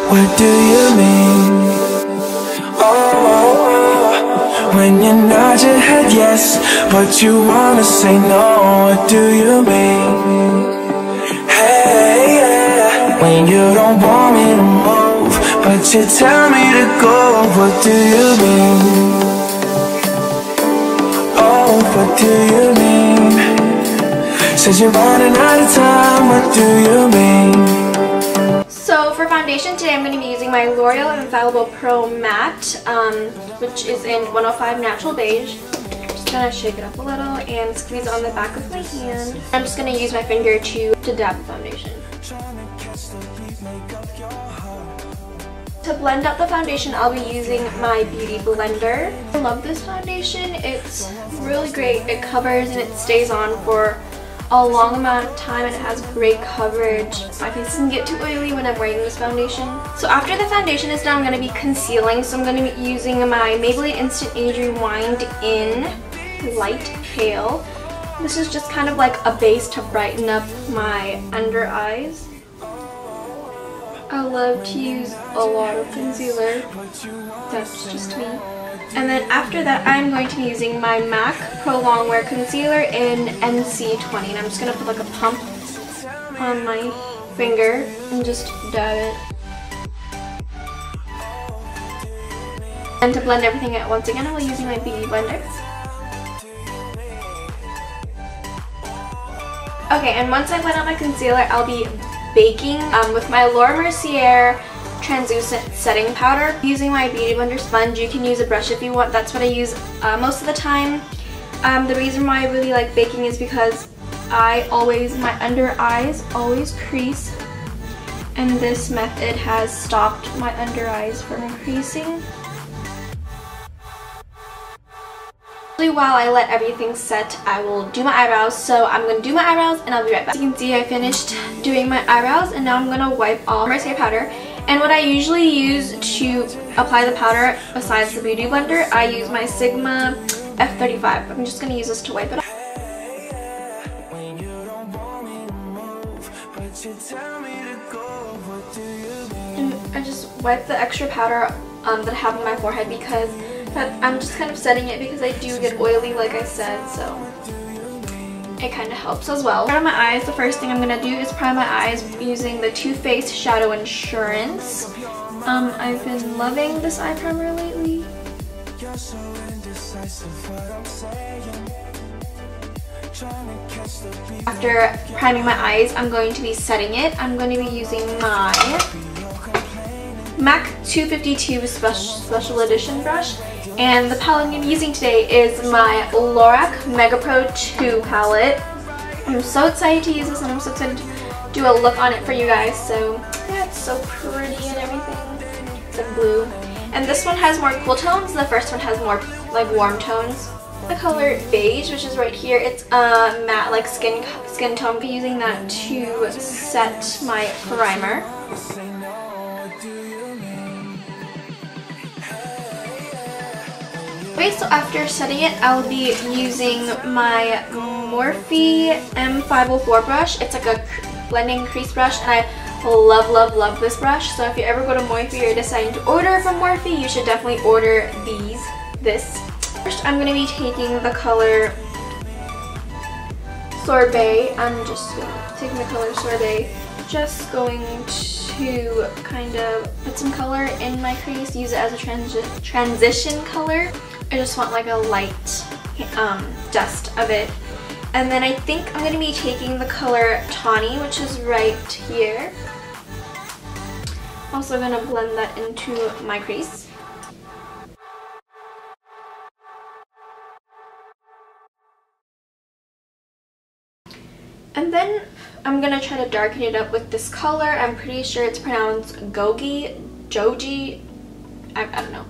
What do you mean? Oh, when you nod your head yes, but you wanna say no. What do you mean? Hey, yeah. When you don't want me to move, but you tell me to go. What do you mean? Oh, what do you mean? Says you're running out of time. What do you mean? So for foundation today, I'm going to be using my L'Oreal Infallible Pro Matte, which is in 105 Natural Beige. Just going to shake it up a little and squeeze it on the back of my hand. I'm just going to use my finger to dab the foundation. To blend out the foundation, I'll be using my Beauty Blender. I love this foundation. It's really great. It covers and it stays on for a long amount of time and it has great coverage. My face doesn't get too oily when I'm wearing this foundation. So after the foundation is done, I'm going to be concealing. So I'm going to be using my Maybelline Instant Age Rewind in Light Pale. This is just kind of like a base to brighten up my under eyes. I love to use a lot of concealer. That's just me. And then after that, I'm going to be using my MAC Pro Longwear Concealer in NC20. And I'm just going to put like a pump on my finger and just dab it. And to blend everything out once again, I'll be using my Beauty Blender. Okay, and once I blend out my concealer, I'll be baking with my Laura Mercier translucent setting powder. Using my Beauty Blender sponge, you can use a brush if you want. That's what I use most of the time. The reason why I really like baking is because my under eyes always crease, and this method has stopped my under eyes from creasing. While I let everything set, I will do my eyebrows. So I'm going to do my eyebrows and I'll be right back. As you can see, I finished doing my eyebrows and now I'm going to wipe off my Mascara powder. And what I usually use to apply the powder, besides the Beauty Blender, I use my Sigma F35. I'm just going to use this to wipe it off. And I just wipe the extra powder that I have on my forehead because I'm just kind of setting it because I do get oily like I said, so it kind of helps as well. For my eyes, the first thing I'm going to do is prime my eyes using the Too Faced Shadow Insurance. I've been loving this eye primer lately. After priming my eyes, I'm going to be setting it. I'm going to be using my MAC 252 Special Edition brush. And the palette I'm going to be using today is my Lorac Mega Pro 2 palette. I'm so excited to use this and I'm so excited to do a look on it for you guys. So yeah, it's so pretty and everything. It's like blue. And this one has more cool tones. The first one has more like warm tones. The color beige, which is right here, it's a matte like skin tone. I'll be using that to set my primer. Okay, so after setting it, I'll be using my Morphe M504 brush. It's like a blending crease brush, and I love, love, love this brush. So if you ever go to Morphe or deciding to order from Morphe, you should definitely order this. First, I'm going to be taking the color Sorbet. I'm just taking the color Sorbet. Just going to kind of put some color in my crease, use it as a transition color. I just want like a light dust of it. And then I think I'm going to be taking the color Tawny, which is right here. Also going to blend that into my crease. And then I'm going to try to darken it up with this color. I'm pretty sure it's pronounced Joji. I don't know.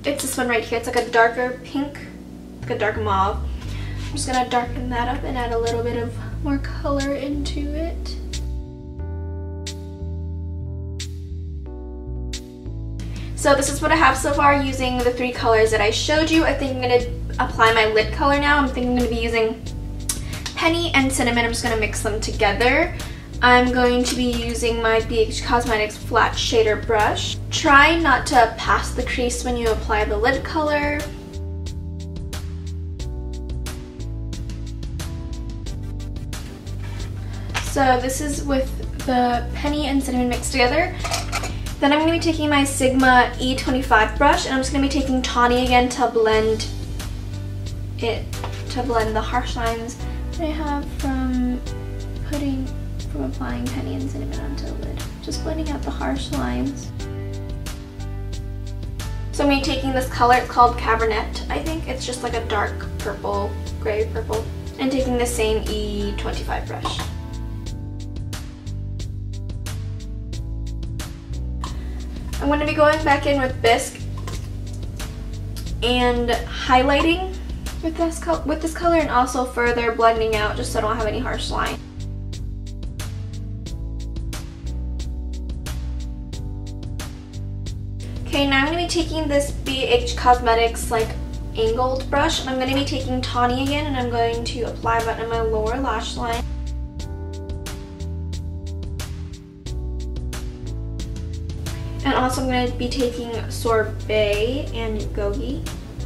It's this one right here. It's like a darker pink, like a dark mauve. I'm just going to darken that up and add a little bit of more color into it. So this is what I have so far using the 3 colors that I showed you. I think I'm going to apply my lid color now. I'm thinking I'm going to be using Penny and Cinnamon. I'm just going to mix them together. I'm going to be using my BH Cosmetics flat shader brush. Try not to pass the crease when you apply the lid color. So this is with the penny and cinnamon mixed together. Then I'm going to be taking my Sigma E25 brush, and I'm just going to be taking Tawny again to blend the harsh lines that I have from applying penny and cinnamon onto the lid. Just blending out the harsh lines. So I'm going to be taking this color, it's called Cabernet, I think. It's just like a dark purple, gray purple. And taking the same E25 brush. I'm going to be going back in with Bisque and highlighting with this color, and also further blending out just so I don't have any harsh line. Okay, now I'm going to be taking this BH Cosmetics like angled brush, and I'm going to be taking Tawny again, and I'm going to apply that in my lower lash line. And also I'm going to be taking Sorbet and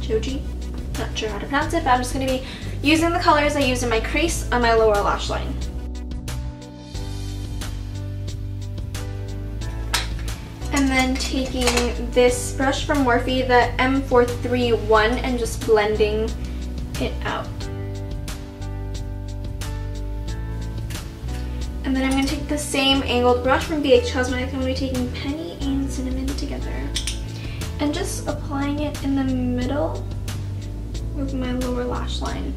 Joji, not sure how to pronounce it, but I'm just going to be using the colors I used in my crease on my lower lash line. And then taking this brush from Morphe, the M431, and just blending it out. And then I'm going to take the same angled brush from BH Cosmetics. I'm going to be taking penny and cinnamon together and just applying it in the middle with my lower lash line.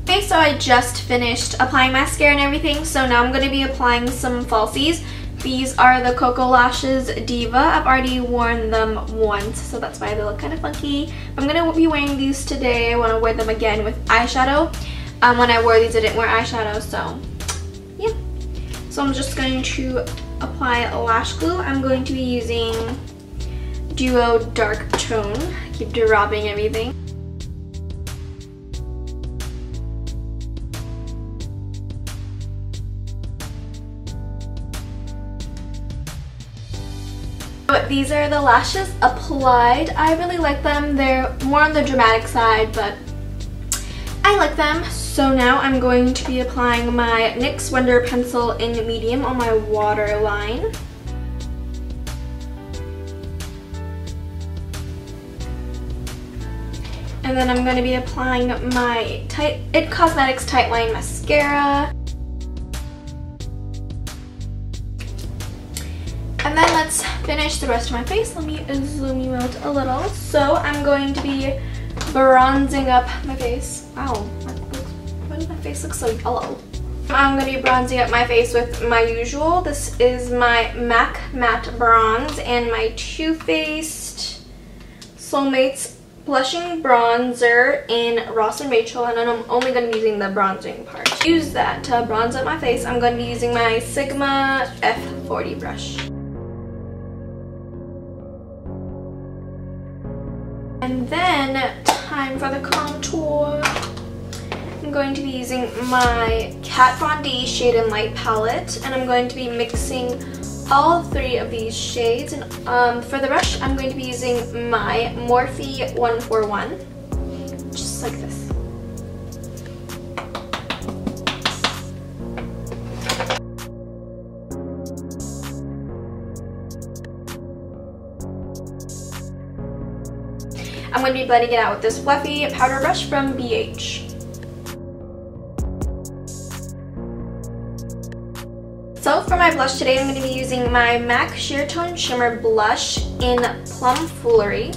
Okay, so I just finished applying mascara and everything, so now I'm going to be applying some falsies. These are the Coco Lashes Diva. I've already worn them once, so that's why they look kind of funky. I'm going to be wearing these today. I want to wear them again with eyeshadow. When I wore these, I didn't wear eyeshadow, so yeah. So I'm just going to apply a lash glue. I'm going to be using Duo Dark Tone. I keep dropping everything. But these are the lashes applied. I really like them. They're more on the dramatic side, but I like them. So now I'm going to be applying my NYX Wonder Pencil in medium on my waterline. And then I'm going to be applying my It Cosmetics Tightline Mascara. And then let's finish the rest of my face. Let me zoom you out a little. So I'm going to be bronzing up my face. Wow, why does my face look so yellow? I'm going to be bronzing up my face with my usual. This is my MAC Matte Bronze and my Too Faced Soulmates Blushing Bronzer in Ross and Rachel, and then I'm only going to be using the bronzing part. To use that to bronze up my face, I'm going to be using my Sigma F40 brush. And then, time for the contour. I'm going to be using my Kat Von D Shade and Light palette, and I'm going to be mixing all three of these shades. And for the brush, I'm going to be using my Morphe 141, just like this. I'm going to be blending it out with this fluffy powder brush from BH. So for my blush today, I'm going to be using my MAC Sheer Tone Shimmer Blush in Plum Foolery.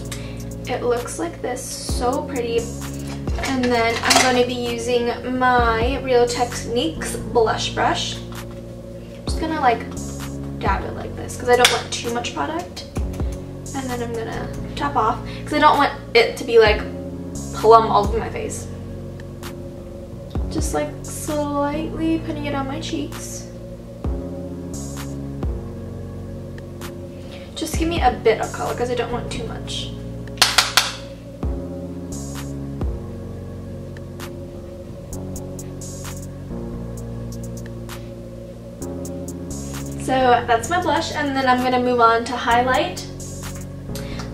It looks like this, so pretty. And then I'm going to be using my Real Techniques blush brush. I'm just going to like dab it like this because I don't want too much product. And then I'm going to top off because I don't want it to be like plum all over my face. Just like slightly putting it on my cheeks. Just give me a bit of color because I don't want too much. So that's my blush, and then I'm going to move on to highlight.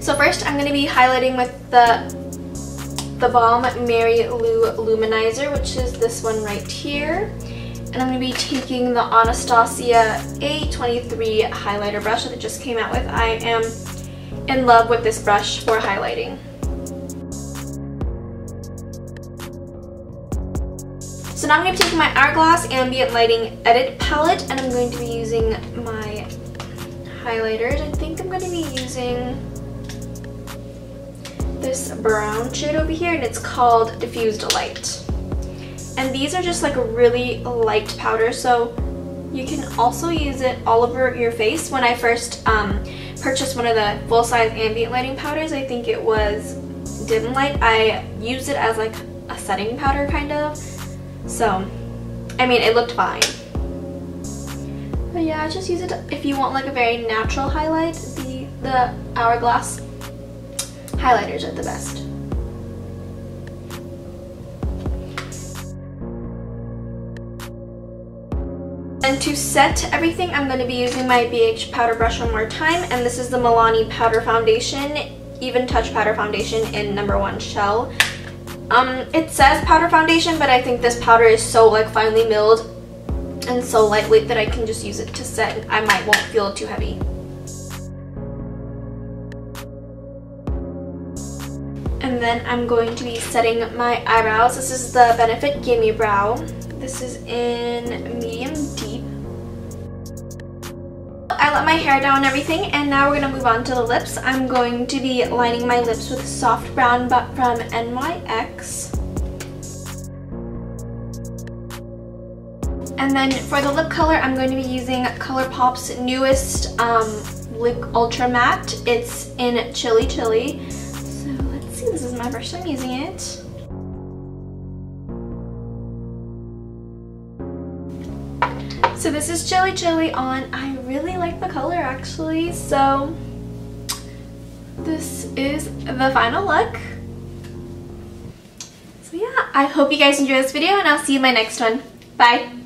So first I'm going to be highlighting with the Balm Mary Lou Luminizer, which is this one right here. And I'm going to be taking the Anastasia A23 highlighter brush that I just came out with. I am in love with this brush for highlighting. So now I'm going to take my Hourglass Ambient Lighting Edit Palette, and I'm going to be using my highlighters. I think I'm going to be using this brown shade over here, and it's called Diffused Light. And these are just like a really light powder, so you can also use it all over your face. When I first purchased one of the full-size ambient lighting powders, I think it was Dim Light, I used it as like a setting powder kind of. So, I mean, it looked fine. But yeah, just use it if you want like a very natural highlight. The Hourglass highlighters are the best. And to set everything, I'm going to be using my BH powder brush one more time, and this is the Milani Powder Foundation, Even Touch Powder Foundation in #1 Shell. It says powder foundation, but I think this powder is so like finely milled and so lightweight that I can just use it to set, and I won't feel it too heavy. And then I'm going to be setting my eyebrows. This is the Benefit Gimme Brow. This is in medium deep. I let my hair down and everything, and now we're going to move on to the lips. I'm going to be lining my lips with Soft Brown from NYX. And then for the lip color, I'm going to be using ColourPop's newest Lip Ultra Matte. It's in Chili Chili. So let's see, this is my first time using it. So this is Chili Chili on. I really like the color actually. So this is the final look. So yeah, I hope you guys enjoyed this video, and I'll see you in my next one. Bye!